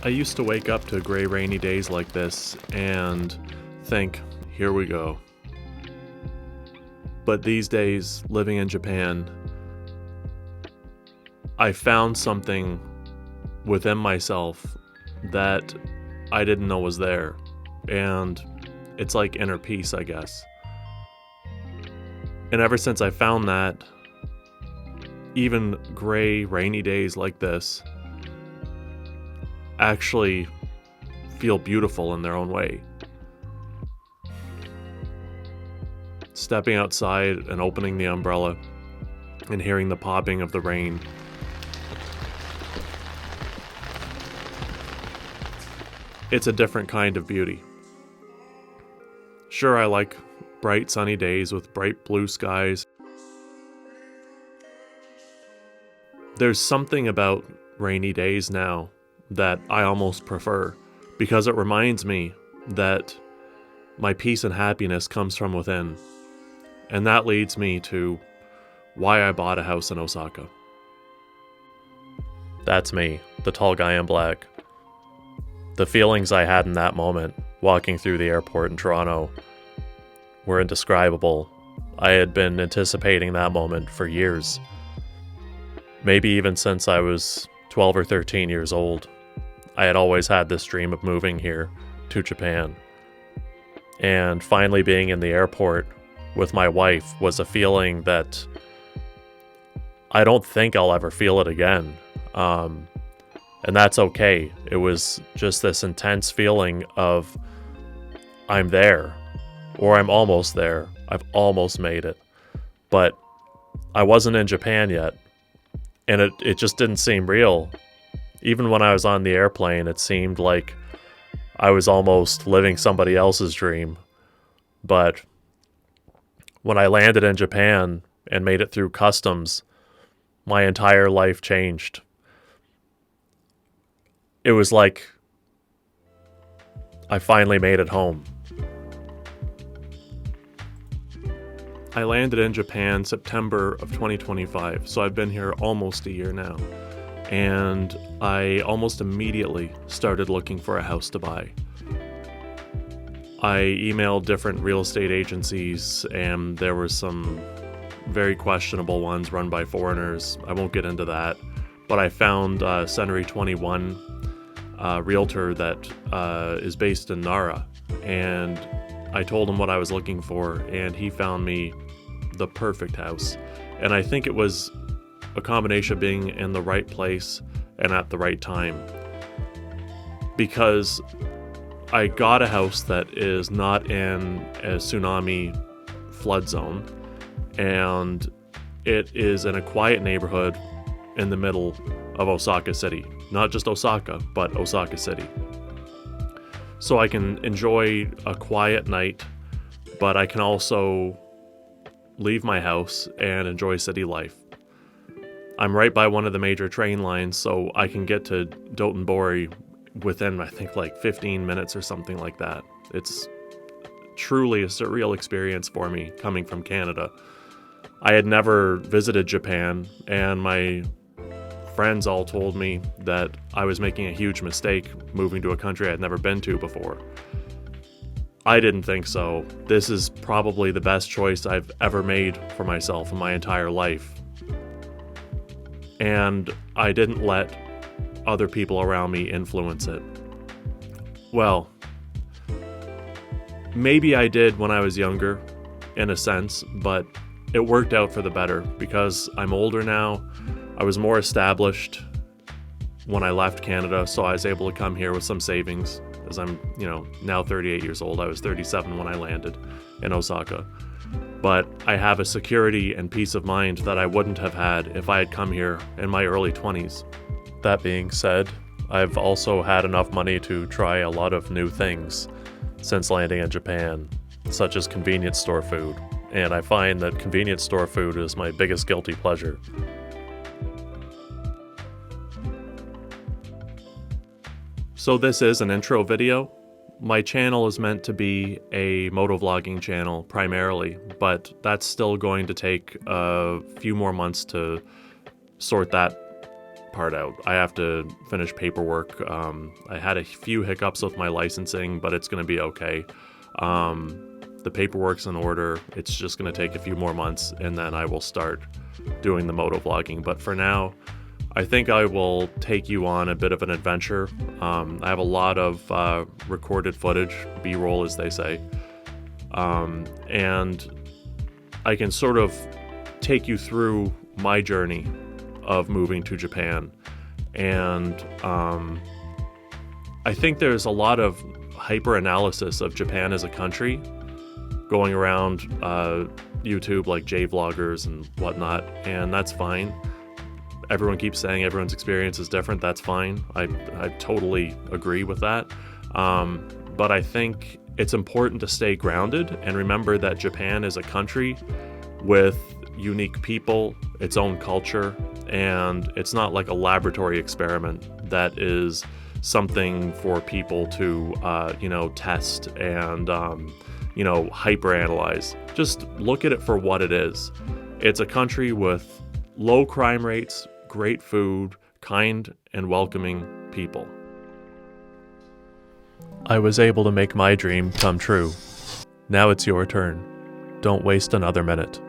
I used to wake up to gray, rainy days like this and think, here we go. But these days, living in Japan, I found something within myself that I didn't know was there. And it's like inner peace, I guess. And ever since I found that, even gray, rainy days like this actually feel beautiful in their own way. Stepping outside and opening the umbrella and hearing the popping of the rain. It's a different kind of beauty. Sure, I like bright sunny days with bright blue skies. There's something about rainy days now that I almost prefer, because it reminds me that my peace and happiness comes from within. And that leads me to why I bought a house in Osaka. That's me, the tall guy in black. The feelings I had in that moment, walking through the airport in Toronto, were indescribable. I had been anticipating that moment for years. Maybe even since I was 12 or 13 years old. I had always had this dream of moving here to Japan. And finally being in the airport with my wife was a feeling that I don't think I'll ever feel it again. And that's okay. It was just this intense feeling of I'm there, or I'm almost there. I've almost made it. But I wasn't in Japan yet, and it just didn't seem real. Even when I was on the airplane, it seemed like I was almost living somebody else's dream. But when I landed in Japan and made it through customs, my entire life changed. It was like I finally made it home. I landed in Japan September of 2025, so I've been here almost a year now. And I almost immediately started looking for a house to buy. I emailed different real estate agencies, and there were some very questionable ones run by foreigners. I won't get into that. But I found Century 21 realtor that is based in Nara, and I told him what I was looking for, and he found me the perfect house. And I think it was a combination of being in the right place and at the right time, because I got a house that is not in a tsunami flood zone, and it is in a quiet neighborhood in the middle of Osaka City. Not just Osaka, but Osaka City. So I can enjoy a quiet night, but I can also leave my house and enjoy city life. I'm right by one of the major train lines, so I can get to Dotonbori within, I think, like 15 minutes or something like that. It's truly a surreal experience for me coming from Canada. I had never visited Japan, and my friends all told me that I was making a huge mistake moving to a country I'd never been to before. I didn't think so. This is probably the best choice I've ever made for myself in my entire life. And I didn't let other people around me influence it. Well, maybe I did when I was younger, in a sense, but it worked out for the better because I'm older now. I was more established when I left Canada, so I was able to come here with some savings, as I'm, now 38 years old. I was 37 when I landed in Osaka. But I have a security and peace of mind that I wouldn't have had if I had come here in my early 20s. That being said, I've also had enough money to try a lot of new things since landing in Japan, such as convenience store food. And I find that convenience store food is my biggest guilty pleasure. So this is an intro video. My channel is meant to be a motovlogging channel primarily, but that's still going to take a few more months to sort that part out. I have to finish paperwork. I had a few hiccups with my licensing, but it's going to be okay. The paperwork's in order. It's just going to take a few more months, and then I will start doing the motovlogging. But for now, I think I will take you on a bit of an adventure. I have a lot of recorded footage, B-roll as they say, and I can sort of take you through my journey of moving to Japan. And I think there's a lot of hyper-analysis of Japan as a country going around YouTube, like J-vloggers and whatnot, and that's fine. Everyone keeps saying everyone's experience is different. That's fine. I totally agree with that. But I think it's important to stay grounded and remember that Japan is a country with unique people, its own culture, and it's not like a laboratory experiment that is something for people to, test and, hyper-analyze. Just look at it for what it is. It's a country with low crime rates, great food, kind and welcoming people. I was able to make my dream come true. Now it's your turn. Don't waste another minute.